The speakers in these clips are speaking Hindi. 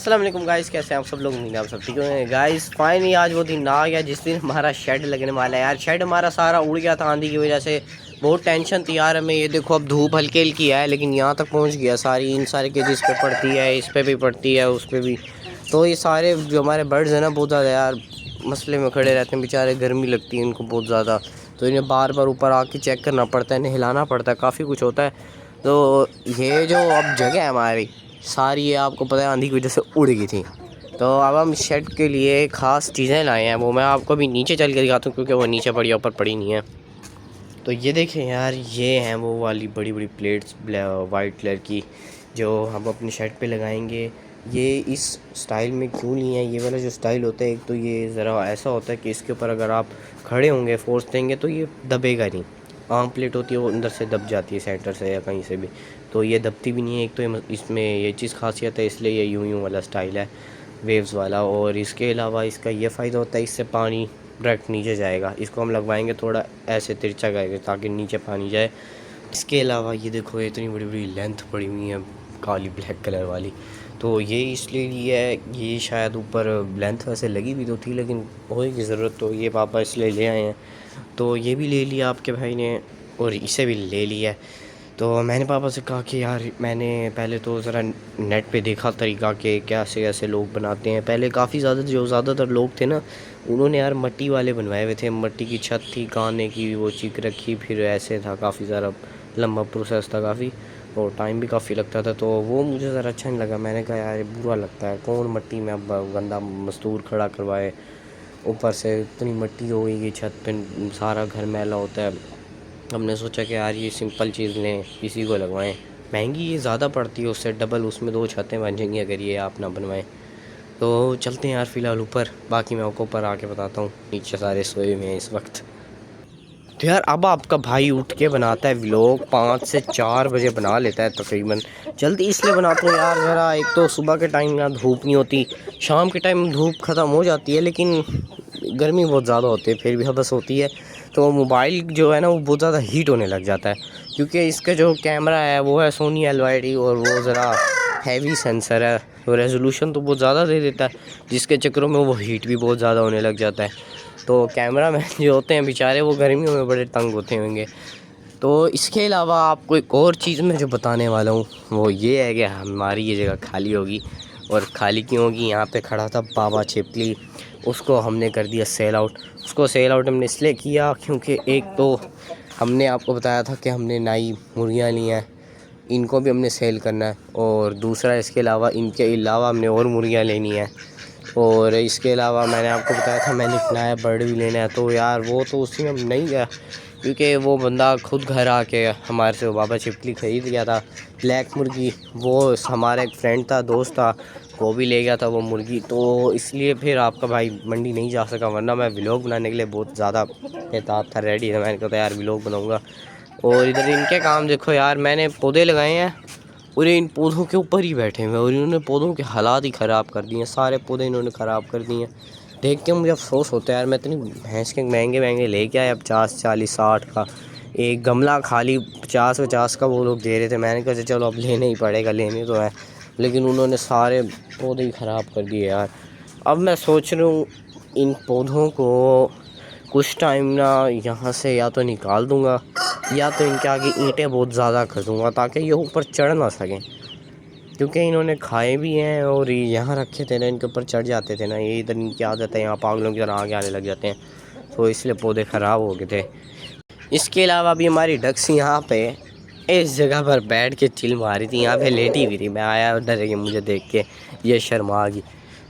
अस्सलाम वालेकुम गाइस, कैसे हैं आप सब लोग? उम्मीद है आप सब ठीक होंगे। गाइस फाइनली आज वो दिन आ गया जिस दिन हमारा शेड लगने वाला है। यार शेड हमारा सारा उड़ गया था आंधी की वजह से, बहुत टेंशन थी यार हमें। ये देखो अब धूप हल्की हल्की है लेकिन यहाँ तक पहुँच गया सारी, इन सारे के जिस पे पड़ती है इस पे भी पड़ती है उस पे भी। तो ये सारे जो हमारे बर्ड्स हैं ना बहुत ज़्यादा यार मसले में खड़े रहते हैं बेचारे, गर्मी लगती है इनको बहुत ज़्यादा। तो इन्हें बार बार ऊपर आके चेक करना पड़ता है, इन्हें हिलाना पड़ता है, काफ़ी कुछ होता है। तो ये जो अब जगह है हमारी सारी, ये आपको पता है आंधी की वजह से उड़ गई थी। तो अब हम शेड के लिए ख़ास चीज़ें लाए हैं, वो मैं आपको भी नीचे चल के दिखाता हूँ क्योंकि वो नीचे पड़ी है ऊपर पड़ी नहीं है। तो ये देखें यार, ये हैं वो वाली बड़ी बड़ी प्लेट्स वाइट कलर की जो हम अपने शेड पे लगाएंगे। ये इस स्टाइल में क्यों लिए हैं? ये वाला जो स्टाइल होता है एक तो ये ज़रा ऐसा होता है कि इसके ऊपर अगर आप खड़े होंगे फोर्स देंगे तो ये दबेगा नहीं। आम प्लेट होती है वो अंदर से दब जाती है सेंटर से या कहीं से भी, तो ये दबती भी नहीं है। एक तो इसमें ये चीज़ खासियत है, इसलिए ये यूं वाला स्टाइल है वेव्स वाला। और इसके अलावा इसका ये फ़ायदा होता है, इससे पानी डायरेक्ट नीचे जाएगा। इसको हम लगवाएंगे थोड़ा ऐसे तिरछा करके ताकि नीचे पानी जाए। इसके अलावा ये देखो इतनी बड़ी बड़ी लेंथ पड़ी हुई है काली ब्लैक कलर वाली, तो ये इसलिए लिया है। ये शायद ऊपर लेंथ वैसे लगी भी तो थी लेकिन होने की ज़रूरत, तो ये पापा इसलिए ले आए हैं। तो ये भी ले लिया आपके भाई ने और इसे भी ले लिया है। तो मैंने पापा से कहा कि यार मैंने पहले तो ज़रा नेट पे देखा तरीका कि कैसे कैसे लोग बनाते हैं। पहले काफ़ी ज़्यादातर लोग थे ना, उन्होंने यार मट्टी वाले बनवाए हुए थे, मट्टी की छत थी, गाने की वो चिक रखी, फिर ऐसे था, काफ़ी ज़्यादा लंबा प्रोसेस था काफ़ी, और टाइम भी काफ़ी लगता था। तो वो मुझे ज़रा अच्छा नहीं लगा। मैंने कहा यार बुरा लगता है, कौन मट्टी में अब गंदा मज़दूर खड़ा करवाए, ऊपर से इतनी मट्टी हो गई कि छत पे सारा घर मैला होता है। हमने सोचा कि यार ये सिंपल चीज़ लें, इसी को लगवाएं। महंगी ये ज़्यादा पड़ती है, उससे डबल उसमें 2 छतें बन जाएंगी अगर ये आप ना बनवाएं। तो चलते हैं यार फ़िलहाल ऊपर, बाकी मैं आपको ऊपर आके बताता हूँ। नीचे सारे सोए हुए हैं इस वक्त। तो यार अब आपका भाई उठ के बनाता है व्लॉग, 5 से 4 बजे बना लेता है तकरीबन। जल्दी इसलिए बनाता हूँ यार, ज़रा एक तो सुबह के टाइम ना धूप नहीं होती, शाम के टाइम धूप ख़त्म हो जाती है लेकिन गर्मी बहुत ज़्यादा होती है, फिर भी हबस होती है। तो मोबाइल जो है ना वो बहुत ज़्यादा हीट होने लग जाता है क्योंकि इसका जो कैमरा है वो है सोनी LYD और वो ज़रा हैवी सेंसर है, तो रेजोल्यूशन तो बहुत ज़्यादा दे देता है जिसके चक्करों में वो हीट भी बहुत ज़्यादा होने लग जाता है। तो कैमरा मैन जो होते हैं बेचारे वो गर्मियों में बड़े तंग होते होंगे। तो इसके अलावा आपको एक और चीज़ मैं जो बताने वाला हूँ वो ये है कि हमारी ये जगह खाली होगी। और खाली क्यों होगी? यहाँ पे खड़ा था बाबा छिपकली, उसको हमने कर दिया सेल आउट। उसको सेल आउट हमने इसलिए किया क्योंकि एक तो हमने आपको बताया था कि हमने नई मुर्गियाँ ली हैं, इनको भी हमने सेल करना है, और दूसरा इसके अलावा इनके अलावा हमने और मुर्गियाँ लेनी है। और इसके अलावा मैंने आपको बताया था मैंने एक नया बर्ड भी लेना है। तो यार वो तो उसी में नहीं गया क्योंकि वो बंदा खुद घर आके हमारे से बाबा छिपकली ख़रीद गया था ब्लैक मुर्गी। वो हमारा एक फ्रेंड था, दोस्त था, वो भी ले गया था वो मुर्गी। तो इसलिए फिर आपका भाई मंडी नहीं जा सका, वरना मैं व्लॉग बनाने के लिए बहुत ज़्यादा बेताब था, रेडी था। मैंने कहा यार व्लॉग बनाऊँगा। और इधर इनके काम देखो यार, मैंने पौधे लगाए हैं और इन पौधों के ऊपर ही बैठे हुए और इन्होंने पौधों के हालात ही ख़राब कर दिए, सारे पौधे इन्होंने ख़राब कर दिए। देख के मुझे अफसोस होता है यार, मैं इतनी भैंस के महंगे महंगे लेके आया, 50 40 60 का एक गमला खाली 50 का वो लोग दे रहे थे। मैंने कहा चलो अब लेने ही पड़ेगा, लेने तो है, लेकिन उन्होंने सारे पौधे ही ख़राब कर दिए यार। अब मैं सोच रहा हूँ इन पौधों को कुछ टाइम ना यहाँ से या तो निकाल दूँगा या तो इनके आगे ईंटें बहुत ज़्यादा खसूँगा ताकि ये ऊपर चढ़ ना सकें, क्योंकि इन्होंने खाए भी हैं और यहाँ रखे थे ना, इनके ऊपर चढ़ जाते थे ना, ये इधर इनकी आदत है, यहाँ पागलों की तरह आगे आने लग जाते हैं, तो इसलिए पौधे ख़राब हो गए थे। इसके अलावा भी हमारी डक्स यहाँ पे इस जगह पर बैठ के चिल मारी थी, यहाँ पे लेटी हुई थी। मैं आया डर के, मुझे देख के ये शर्मा गई।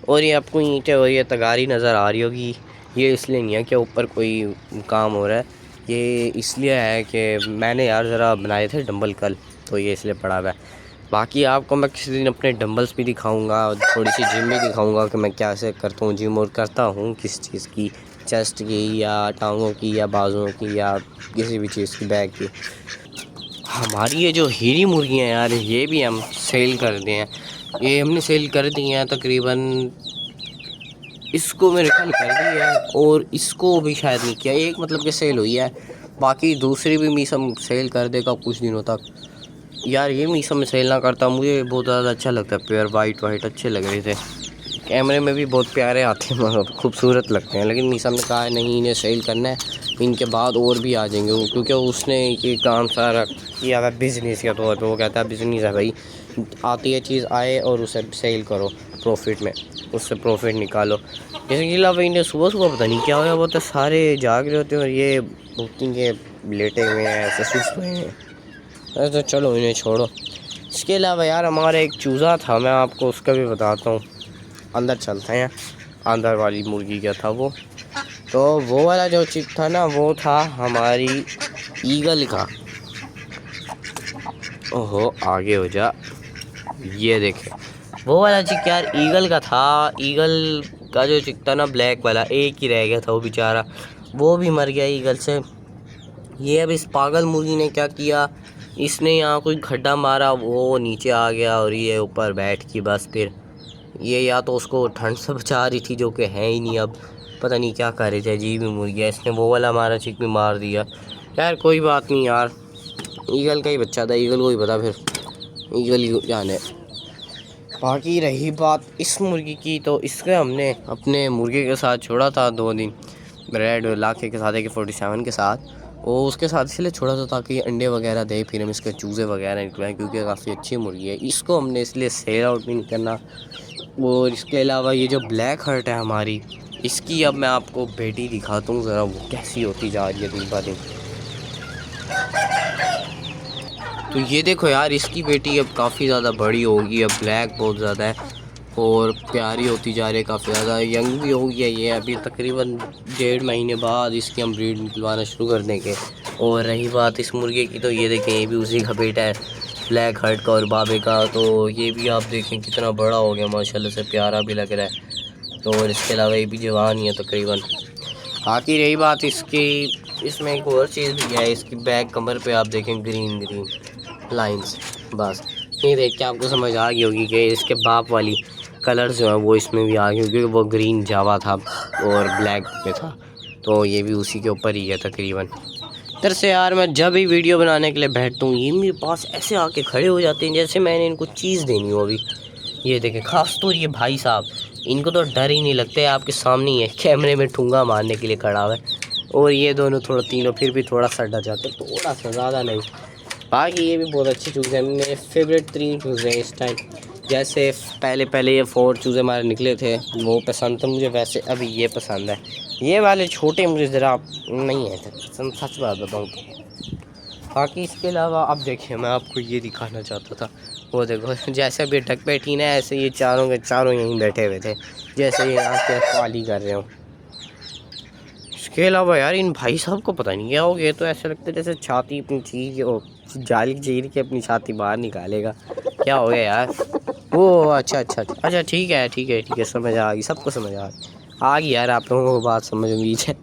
और ये आपको ईंटें और ये तगारी नज़र आ रही होगी, ये इसलिए नहीं है कि ऊपर कोई काम हो रहा है, ये इसलिए है कि मैंने यार ज़रा बनाए थे डंबल कल, तो ये इसलिए पड़ा हुआ है। बाकी आपको मैं किसी दिन अपने डंबल्स भी दिखाऊंगा और थोड़ी सी जिम भी दिखाऊंगा कि मैं कैसे करता हूँ जिम और करता हूँ किस चीज़ की, चेस्ट की या टांगों की या बाजुओं की या किसी भी चीज़ की, बैक की। हमारी ये जो हीरी मुर्गियाँ यार, ये भी हम सेल कर दिए हैं, ये हमने सेल कर दी हैं तकरीबन, इसको मेरे ख्याल कर दी है और इसको भी शायद नहीं किया, एक मतलब कि सेल हुई है, बाकी दूसरी भी मीस हम सेल कर देगा कुछ दिनों तक। यार ये मीशो में सेल ना करता, मुझे बहुत ज़्यादा अच्छा लगता है। पेयर वाइट वाइट अच्छे लग रहे थे, कैमरे में भी बहुत प्यारे आते हैं, मतलब खूबसूरत लगते हैं। लेकिन मीशो ने कहा है नहीं, इन्हें सेल करना है, इनके बाद और भी आ जाएंगे, क्योंकि उसने ये काम सारा किया हुआ बिज़नेस के तौर पे। वो कहता है बिज़नेस है भाई, आती है चीज़ आए और उसे सेल करो प्रॉफिट में, उससे प्रॉफिट निकालो। इसके अलावा इन्हें सुबह सुबह पता नहीं क्या होया, वो तो सारे जाग रहे होते हैं और ये बुकिंग के लेटे हुए हैं, ऐसे सुस्त हुए हैं। अरे तो चलो इन्हें छोड़ो। इसके अलावा यार हमारा एक चूज़ा था, मैं आपको उसका भी बताता हूँ। अंदर चलते हैं, अंदर वाली मुर्गी क्या था वो, तो वो वाला जो चिक था ना, वो था हमारी ईगल का। ओहो आगे हो जा, ये देखे वो वाला चिक यार ईगल का था। ईगल का जो चिक था ना ब्लैक वाला, एक ही रह गया था वो बेचारा, वो भी मर गया ईगल से। ये अब इस पागल मुर्गी ने क्या किया, इसने यहाँ कोई खड्डा मारा, वो नीचे आ गया और ये ऊपर बैठ की बस। फिर ये या तो उसको ठंड से बचा रही थी, जो कि है ही नहीं, अब पता नहीं क्या कर रही थी, अजीब ही मुर्गी। इसने वो वाला हमारा चिक भी मार दिया। यार कोई बात नहीं यार, ईगल का ही बच्चा था, ईगल को ही पता, फिर ईगल ही जाने। बाकी रही बात इस मुर्गी की, तो इसके हमने अपने मुर्गे के साथ छोड़ा था 2 दिन, रेड लाखे के साथ, AK-47 के साथ। वो उसके साथ इसलिए छोड़ा था ताकि अंडे वगैरह दे, फिर हम इसके चूज़े वगैरह निकलवाएं, क्योंकि काफ़ी अच्छी मुर्गी है। इसको हमने इसलिए सेल आउट भी नहीं करना। और इसके अलावा ये जो ब्लैक हर्ट है हमारी, इसकी अब मैं आपको बेटी दिखाता हूँ ज़रा, वो कैसी होती जा रही है दिन ब दिन। तो ये देखो यार, इसकी बेटी अब काफ़ी ज़्यादा बड़ी होगी, अब ब्लैक बहुत ज़्यादा है और प्यारी होती जा रही है, काफ़ी ज़्यादा यंग भी हो गया ये। अभी तकरीबन 1.5 महीने बाद इसकी हम ब्रीड निकलवाना शुरू कर देंगे। और रही बात इस मुर्गे की, तो ये देखें, ये भी उसी का बेटा है, ब्लैक हर्ट का और बाबे का। तो ये भी आप देखें कितना बड़ा हो गया माशाल्लाह से, प्यारा भी लग रहा है। तो और इसके अलावा ये भी जवान ही है तकरीबन। बाकी रही बात इसकी, इसमें एक और चीज़ भी है, इसकी बैक कमर पे आप देखें ग्रीन ग्रीन लाइंस। बस ये देख के आपको समझ आ गई होगी कि इसके बाप वाली कलर्स जो है वो इसमें भी आ गई, क्योंकि वो ग्रीन जावा था और ब्लैक में था, तो ये भी उसी के ऊपर ही है तकरीबन। इधर से यार मैं जब भी वीडियो बनाने के लिए बैठता हूँ, ये मेरे पास ऐसे आके खड़े हो जाते हैं जैसे मैंने इनको चीज़ देनी हो। अभी ये देखें, खास तौर ये भाई साहब, इनको तो डर ही नहीं लगता है, आपके सामने ही है, कैमरे में ठुंगा मारने के लिए खड़ा हुआ है। और ये दोनों थोड़ा तीनों फिर भी थोड़ा सा डर जाते, थोड़ा सा, ज़्यादा नहीं। बाकी ये भी बहुत अच्छी चूज़े हैं, मेरे फेवरेट 3 चूज़े हैं इस टाइम। जैसे पहले ये 4 चूज़े हमारे निकले थे, वो पसंद थे मुझे, वैसे अभी ये पसंद है। ये वाले छोटे मुझे ज़रा नहीं है पसंद, सच बात बताऊँ तो। बाकी इसके अलावा अब देखिए, मैं आपको ये दिखाना चाहता था, वो देखो जैसे अभी डक बैठी ना, ऐसे ये चारों के चारों यहीं बैठे हुए थे, जैसे ये यहाँ पे पाली कर रहे हो। इसके अलावा यार इन भाई साहब को पता नहीं क्या हो गया, तो ऐसा लगता है जैसे छाती अपनी जाली चीर के अपनी छाती बाहर निकालेगा। क्या हो गया यार? ओ अच्छा, ठीक है, समझ आ गई, सबको समझ आ गई यार, आप लोगों को बात समझ में बीच है।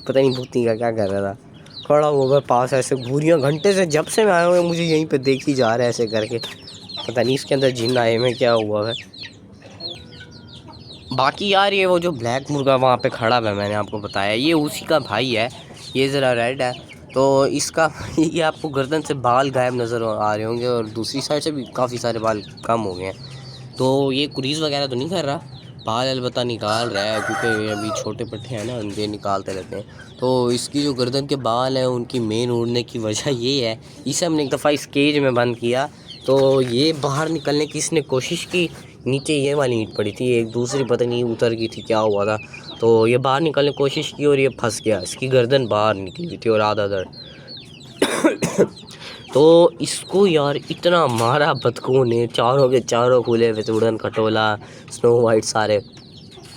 पता नहीं भूतनी का क्या कर रहा था, खड़ा हुआ पास ऐसे घूरियाँ घंटे से, जब से मैं आया हूँ मुझे यहीं पे देख ही जा रहा है ऐसे करके। पता नहीं इसके अंदर जिन्न आए में क्या हुआ है। बाकी यार ये वो जो ब्लैक मुर्गा वहाँ पे खड़ा है, मैंने आपको बताया, ये उसी का भाई है, ये ज़रा रेड है। तो इसका ये आपको गर्दन से बाल गायब नज़र आ रहे होंगे और दूसरी साइड से भी काफ़ी सारे बाल कम हो गए हैं। तो ये कुरीज़ वगैरह तो नहीं कर रहा, बाल अलबत्ता निकाल रहा है, क्योंकि अभी छोटे पट्टे हैं ना, ये निकालते रहते हैं। तो इसकी जो गर्दन के बाल हैं उनकी मेन उड़ने की वजह ये है, इसे हमने एक दफ़ा इस केज में बंद किया, तो ये बाहर निकलने की इसने कोशिश की, नीचे ये वाली ईंट पड़ी थी, एक दूसरी पता नहीं उतर गई थी, क्या हुआ था, तो ये बाहर निकलने की कोशिश की और ये फंस गया, इसकी गर्दन बाहर निकली हुई थी और आधा दर्द। तो इसको यार इतना मारा बतखों ने, चारों के चारों खुले हुए थे, उड़न खटोला, स्नो वाइट सारे,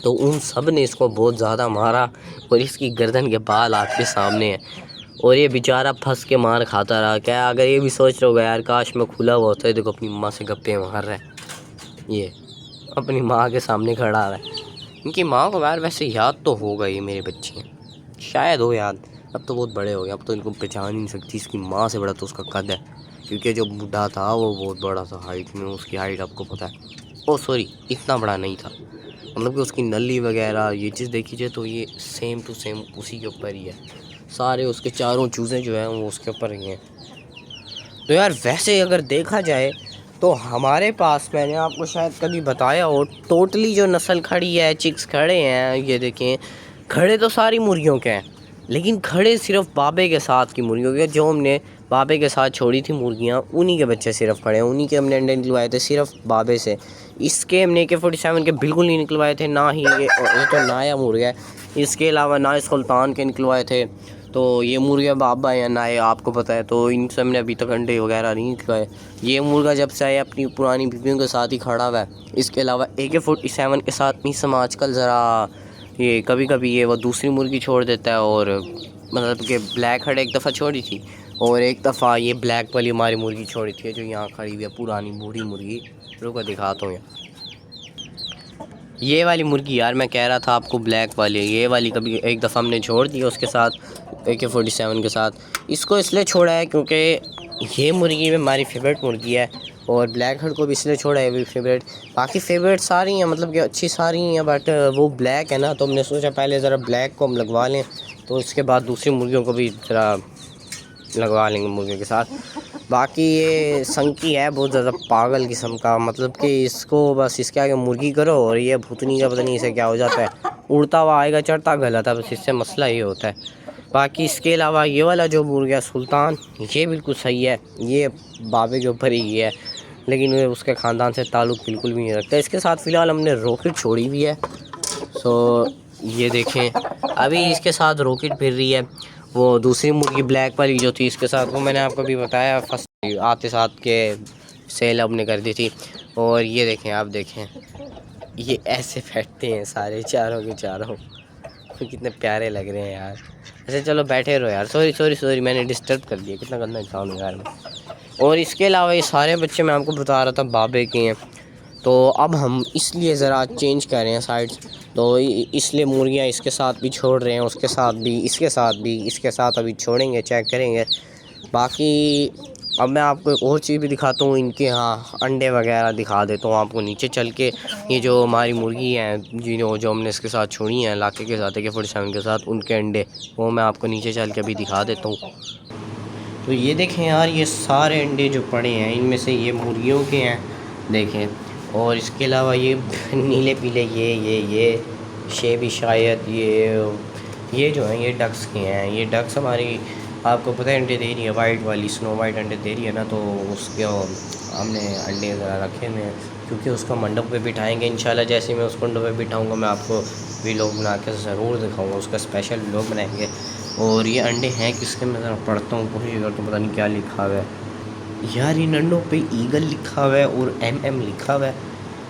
तो उन सब ने इसको बहुत ज़्यादा मारा और इसकी गर्दन के बाल आपके सामने हैं और ये बेचारा फंस के मार खाता रहा। क्या अगर ये भी सोच रहे होगा यार काश मैं खुला हुआ होता है, देखो अपनी माँ से गप्पे मार रहा है, ये अपनी माँ के सामने खड़ा है। इनकी माँ को यार वैसे याद तो होगा, ये मेरे बच्चे शायद हो याद, अब तो बहुत बड़े हो गए, अब तो इनको पहचान ही नहीं सकती। इसकी माँ से बड़ा तो उसका कद है, क्योंकि जो बूढ़ा था वो बहुत बड़ा था हाइट में, उसकी हाइट आपको पता है, ओ सॉरी इतना बड़ा नहीं था, मतलब कि उसकी नली वगैरह ये चीज़ देखी जाए तो ये सेम टू सेम उसी के ऊपर ही है, सारे उसके चारों चूज़े जो हैं वो उसके ऊपर ही हैं। तो यार वैसे अगर देखा जाए तो हमारे पास, मैंने आपको शायद कभी बताया हो, टोटली जो नस्ल खड़ी है, चिक्स खड़े हैं, ये देखें, खड़े तो सारी मुर्गियों के हैं, लेकिन खड़े सिर्फ बाबे के साथ की मुर्गियों के, जो हमने बाबे के साथ छोड़ी थी मुर्गियाँ, उन्हीं के बच्चे सिर्फ खड़े हैं, उन्हीं के हमने अंडे निकलवाए थे सिर्फ बाबे से। इसके हमने AK-47 के बिल्कुल नहीं निकलवाए थे, ना ही ये तो नाया मुर्गा है, इसके अलावा ना सुल्तान के निकलवाए थे। तो ये मुर्गा बाबा या नाए आपको पता है, तो इन सब ने अभी तक अंडे वगैरह नहीं निकलवाए। ये मुर्गा जब से आया अपनी पुरानी बीवियों के साथ ही खड़ा हुआ है। इसके अलावा AK-47 के साथ मिसम आजकल ज़रा ये कभी कभी ये वो दूसरी मुर्गी छोड़ देता है, और मतलब कि ब्लैक हेड एक दफ़ा छोड़ी थी, और एक दफ़ा ये ब्लैक वाली हमारी मुर्गी छोड़ी थी जो यहाँ खड़ी हुई है, पुरानी बूढ़ी मुर्गी। रुको दिखाता हूँ। ये वाली मुर्गी यार मैं कह रहा था आपको, ब्लैक वाली, ये वाली कभी एक दफ़ा हमने छोड़ दी उसके साथ, AK-47 के साथ। इसको इसलिए छोड़ा है क्योंकि ये मुर्गी में हमारी फेवरेट मुर्गी है, और ब्लैक हेड को भी इसलिए छोड़ा है भी फेवरेट। बाकी फेवरेट सारी हैं, मतलब कि अच्छी सारी हैं, बट वो ब्लैक है ना, तो हमने सोचा पहले ज़रा ब्लैक को हम लगवा लें, तो इसके बाद दूसरी मुर्गियों को भी ज़रा लगवा लेंगे मुर्गे के साथ। बाकी ये संकी है बहुत ज़्यादा पागल किस्म का, मतलब कि इसको बस इसके आगे मुर्गी करो और ये भूतनी का पता नहीं इसे क्या हो जाता है, उड़ता हुआ आएगा चढ़ता गलत है, बस इससे मसला ये होता है। बाकी इसके अलावा ये वाला जो मुर्गा सुल्तान, ये बिल्कुल सही है, ये बाबे के ऊपर ही है, लेकिन उसके ख़ानदान से ताल्लुक़ बिल्कुल भी नहीं रखता। इसके साथ फ़िलहाल हमने रॉकेट छोड़ी हुई है। सो ये देखें, अभी इसके साथ रॉकेट फिर रही है। वो दूसरी मुर्गी ब्लैक वाली जो थी इसके साथ, वो मैंने आपको भी बताया, फर्स्ट आते साथ के सेल हमने कर दी थी। और ये देखें, आप देखें, ये ऐसे बैठते हैं सारे चारों के चारों, कितने प्यारे लग रहे हैं यार। ऐसे चलो बैठे रहो यार, सॉरी मैंने डिस्टर्ब कर दिया, कितना गंदा इंसान है यार मैं। और इसके अलावा ये सारे बच्चे मैं आपको बता रहा था बाबे के हैं। तो अब हम इसलिए ज़रा चेंज कर रहे हैं साइड्स, तो इसलिए मुर्गियाँ इसके साथ भी छोड़ रहे हैं, उसके साथ भी, इसके साथ भी, इसके साथ अभी छोड़ेंगे, चेक करेंगे। बाकी अब मैं आपको एक और चीज़ भी दिखाता हूँ, इनके यहाँ अंडे वगैरह दिखा देता हूँ आपको नीचे चल के। ये जो हमारी मुर्गी हैं जो हमने इसके साथ छोड़ी हैं लाके के साथ, AK-47 के साथ, उनके अंडे वो मैं आपको नीचे चल के अभी दिखा देता हूँ। तो ये देखें यार, ये सारे अंडे जो पड़े हैं इनमें से ये मुर्गियों के हैं, देखें। और इसके अलावा ये नीले पीले ये शेबी शायद ये जो हैं ये डक्स के हैं। ये डक्स हमारी, आपको पता है, अंडे दे रही है, वाइट वाली स्नो वाइट अंडे दे रही है ना, तो उसके हमने अंडे ज़रा रखे हुए हैं, क्योंकि उसको मंडप पे बिठाएंगे इंशाल्लाह। जैसे मैं उसको मंडप पे बिठाऊंगा मैं आपको व्लॉग बना के ज़रूर दिखाऊंगा, उसका स्पेशल व्लॉग बनाएंगे। और ये अंडे हैं किसके, मैं ज़रा पढ़ता हूँ कोशिश करता हूँ, पता नहीं क्या लिखा हुआ है यार। इन अंडों पे ईगल लिखा हुआ है और MM लिखा हुआ है,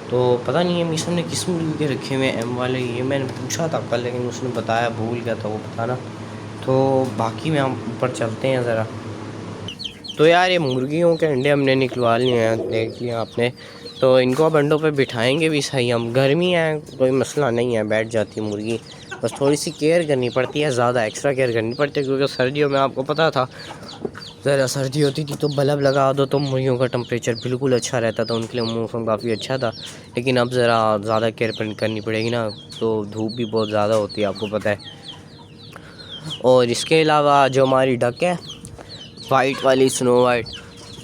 तो पता नहीं है मिशन ने किस मुर्गी के रखे हुए हैं M वाले। ये मैंने पूछा था कल, लेकिन उसने बताया, भूल गया था वो बताना। तो बाकी में हम ऊपर चलते हैं ज़रा। तो यार ये मुर्गियों के अंडे हमने निकलवा लिए हैं, देख लिया आपने। तो इनको अब अंडों पे बिठाएंगे भी सही हम, गर्मी है कोई मसला नहीं है, बैठ जाती है मुर्गी, बस थोड़ी सी केयर करनी पड़ती है, ज़्यादा एक्स्ट्रा केयर करनी पड़ती है, क्योंकि सर्दियों में आपको पता था ज़रा सर्दी होती थी तो बल्ब लगा दो तो मुर्गियों का टेम्परेचर बिल्कुल अच्छा रहता था, उनके लिए मौसम काफ़ी अच्छा था। लेकिन अब ज़रा ज़्यादा केयर करनी पड़ेगी ना, तो धूप भी बहुत ज़्यादा होती है आपको पता है। और इसके अलावा जो हमारी डक है वाइट वाली, स्नो वाइट,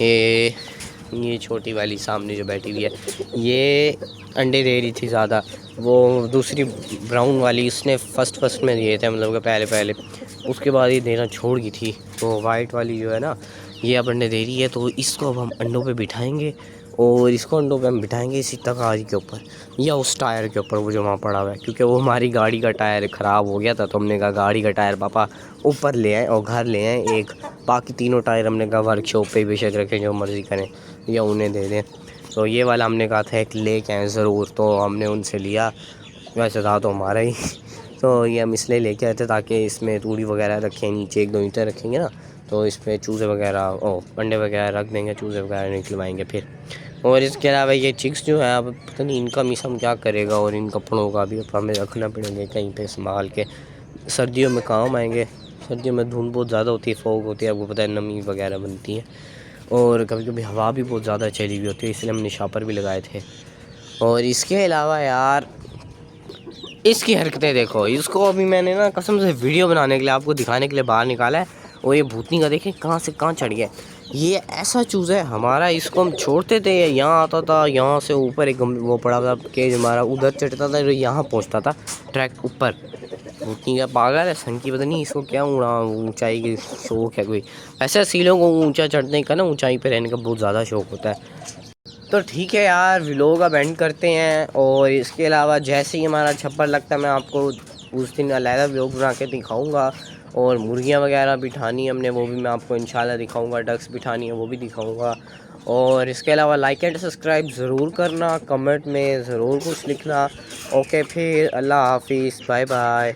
ये छोटी वाली सामने जो बैठी हुई है, ये अंडे दे रही थी ज़्यादा। वो दूसरी ब्राउन वाली इसने फर्स्ट में दिए थे, मतलब कि पहले उसके बाद ये देना छोड़ गई थी। तो वाइट वाली जो है ना, ये अब अंडे दे रही है, तो इसको अब हम अंडों पे बिठाएंगे, और इसको अंडों पे हम बिठाएंगे इसी तगारी के ऊपर या उस टायर के ऊपर वो जो वहाँ पड़ा हुआ है, क्योंकि वो हमारी गाड़ी का टायर ख़राब हो गया था, तो हमने कहा गाड़ी का टायर पापा ऊपर ले आए और घर ले आए एक, बाकी तीनों टायर हमने कहा वर्कशॉप पे बेशक रखें, जो मर्ज़ी करें या उन्हें दे दें। तो ये वाला हमने कहा था एक ले के आए ज़रूर, तो हमने उनसे लिया, वैसे था तो हमारा ही तो ये हम इसलिए लेके आए थे ताकि इसमें तूड़ी वगैरह रखें, नीचे एक दो ईंटें रखेंगे ना, तो इस पर चूज़े वगैरह अंडे वगैरह रख देंगे, चूज़े वगैरह निकलवाएंगे फिर। और इसके अलावा ये चिक्स जो है, अब पता नहीं इनका मिसम क्या करेगा, और इन कपड़ों का भी हमें रखना पड़ेंगे कहीं पे संभाल के, सर्दियों में काम आएंगे। सर्दियों में धुंध बहुत ज़्यादा होती है, फॉग होती है, आपको पता है, नमी वगैरह बनती है, और कभी कभी हवा भी बहुत ज़्यादा चली हुई होती है, इसलिए हमने शापर भी लगाए थे। और इसके अलावा यार इसकी हरकतें देखो, इसको अभी मैंने ना कसम से वीडियो बनाने के लिए, आपको दिखाने के लिए बाहर निकाला है, और ये भूतनी का देखें कहाँ से कहाँ चढ़ गया। ये ऐसा चूज़ा है हमारा, इसको हम छोड़ते थे, यहाँ आता था, यहाँ से ऊपर एक वो पड़ा था केज हमारा, उधर चढ़ता था, यहाँ पहुँचता था ट्रैक ऊपर। उतनी क्या पागल है संकी, पता नहीं इसको क्या ऊंचाई की शौक है कोई। ऐसे सीलों को ऊंचा चढ़ने का ना, ऊंचाई पे रहने का बहुत ज़्यादा शौक होता है। तो ठीक है यार, व्लॉग अब एंड करते हैं। और इसके अलावा जैसे ही हमारा छप्पर लगता है मैं आपको उस दिन अलहदा व्लॉग बना के दिखाऊँगा। और मुर्गियाँ वगैरह बिठानी हमने, वो भी मैं आपको इंशाल्लाह दिखाऊंगा। डक्स बिठानी है वो भी दिखाऊंगा। और इसके अलावा लाइक एंड सब्सक्राइब ज़रूर करना, कमेंट में ज़रूर कुछ लिखना। ओके फिर अल्लाह हाफिज़, बाय बाय।